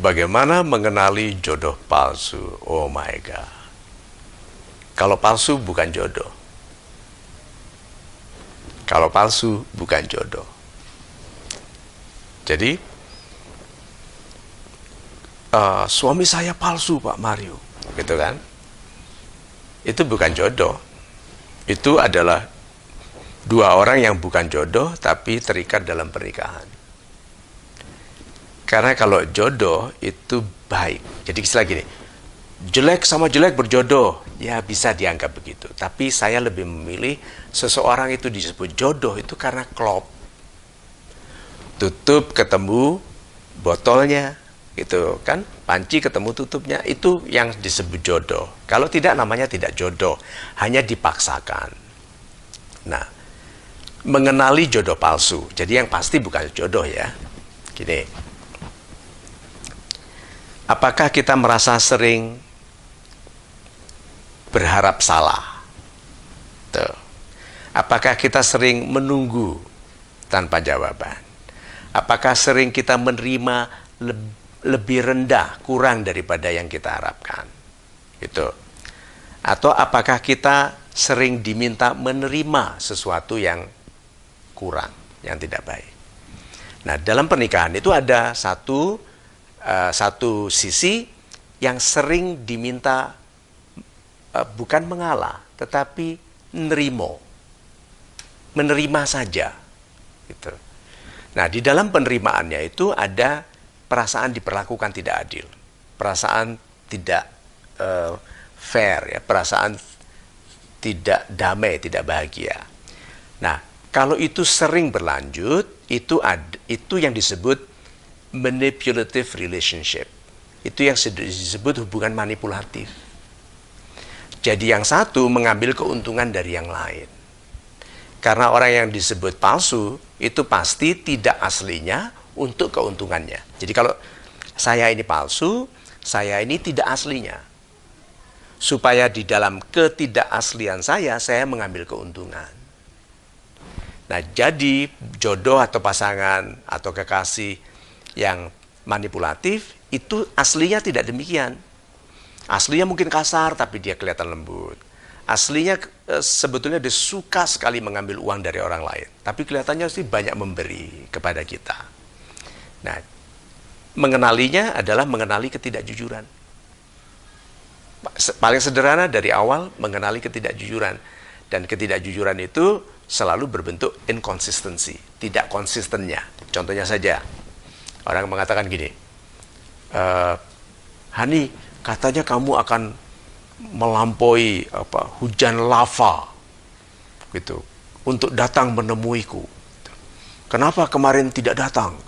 Bagaimana mengenali jodoh palsu? Oh my God. Kalau palsu bukan jodoh. Kalau palsu bukan jodoh. Jadi, suami saya palsu, Pak Mario. Gitu kan? Itu bukan jodoh. Itu adalah dua orang yang bukan jodoh, tapi terikat dalam pernikahan. Karena kalau jodoh itu baik. Jadi istilah gini, jelek sama jelek berjodoh. Ya bisa dianggap begitu. Tapi saya lebih memilih seseorang itu disebut jodoh itu karena klop. Tutup ketemu botolnya. Gitu kan. Panci ketemu tutupnya. Itu yang disebut jodoh. Kalau tidak namanya tidak jodoh. Hanya dipaksakan. Nah, mengenali jodoh palsu. Jadi yang pasti bukan jodoh ya. Gini. Apakah kita merasa sering berharap salah? Tuh. Apakah kita sering menunggu tanpa jawaban? Apakah sering kita menerima lebih rendah, kurang daripada yang kita harapkan? Gitu. Atau apakah kita sering diminta menerima sesuatu yang kurang, yang tidak baik? Nah, dalam pernikahan itu ada satu sisi yang sering diminta bukan mengalah, tetapi menerima saja. Gitu. Nah, di dalam penerimaannya itu ada perasaan diperlakukan tidak adil, perasaan tidak fair, ya, perasaan tidak damai, tidak bahagia. Nah, kalau itu sering berlanjut, itu yang disebut manipulative relationship. Itu yang disebut hubungan manipulatif. Jadi yang satu mengambil keuntungan dari yang lain. Karena orang yang disebut palsu, itu pasti tidak aslinya untuk keuntungannya. Jadi kalau saya ini palsu, saya ini tidak aslinya. Supaya di dalam ketidakaslian saya mengambil keuntungan. Nah, jadi jodoh atau pasangan atau kekasih yang manipulatif itu aslinya tidak demikian. Aslinya mungkin kasar tapi dia kelihatan lembut. Aslinya sebetulnya dia suka sekali mengambil uang dari orang lain, tapi kelihatannya sih banyak memberi kepada kita. Nah, mengenalinya adalah mengenali ketidakjujuran. Paling sederhana dari awal mengenali ketidakjujuran, dan ketidakjujuran itu selalu berbentuk inkonsistensi, tidak konsistennya. Contohnya saja, orang mengatakan gini, Hani, katanya kamu akan melampaui hujan lava gitu untuk datang menemuiku. Kenapa kemarin tidak datang?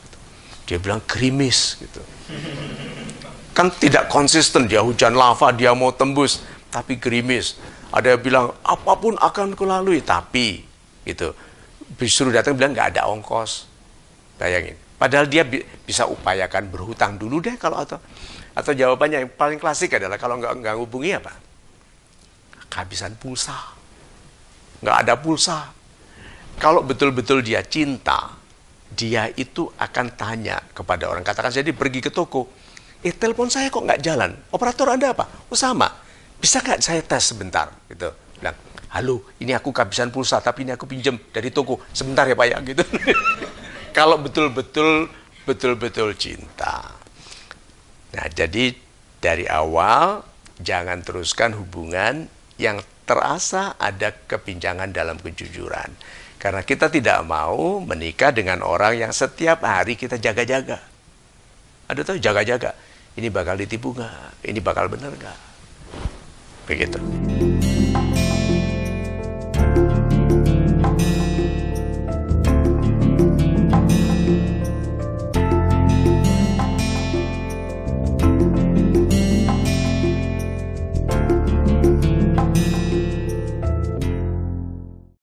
Dia bilang gerimis gitu. Kan tidak konsisten, dia hujan lava, dia mau tembus tapi gerimis. Ada yang bilang apapun akan kulalui, tapi gitu disuruh datang bilang nggak ada ongkos. Bayangin. Padahal dia bisa upayakan berhutang dulu deh kalau atau jawabannya yang paling klasik adalah kalau nggak hubungi apa? Kehabisan pulsa. Nggak ada pulsa. Kalau betul-betul dia cinta, dia itu akan tanya kepada orang. Katakan jadi pergi ke toko, telepon saya kok nggak jalan. Operator Anda apa? Oh sama. Bisa nggak saya tes sebentar? Gitu. Bilang, halo, ini aku kehabisan pulsa, tapi ini aku pinjam dari toko. Sebentar ya Pak ya. Gitu. Kalau betul-betul cinta. Nah, jadi dari awal jangan teruskan hubungan yang terasa ada kepinjangan dalam kejujuran. Karena kita tidak mau menikah dengan orang yang setiap hari kita jaga-jaga. Ada tahu jaga-jaga. Ini bakal ditipu nggak? Ini bakal benar nggak? Begitu.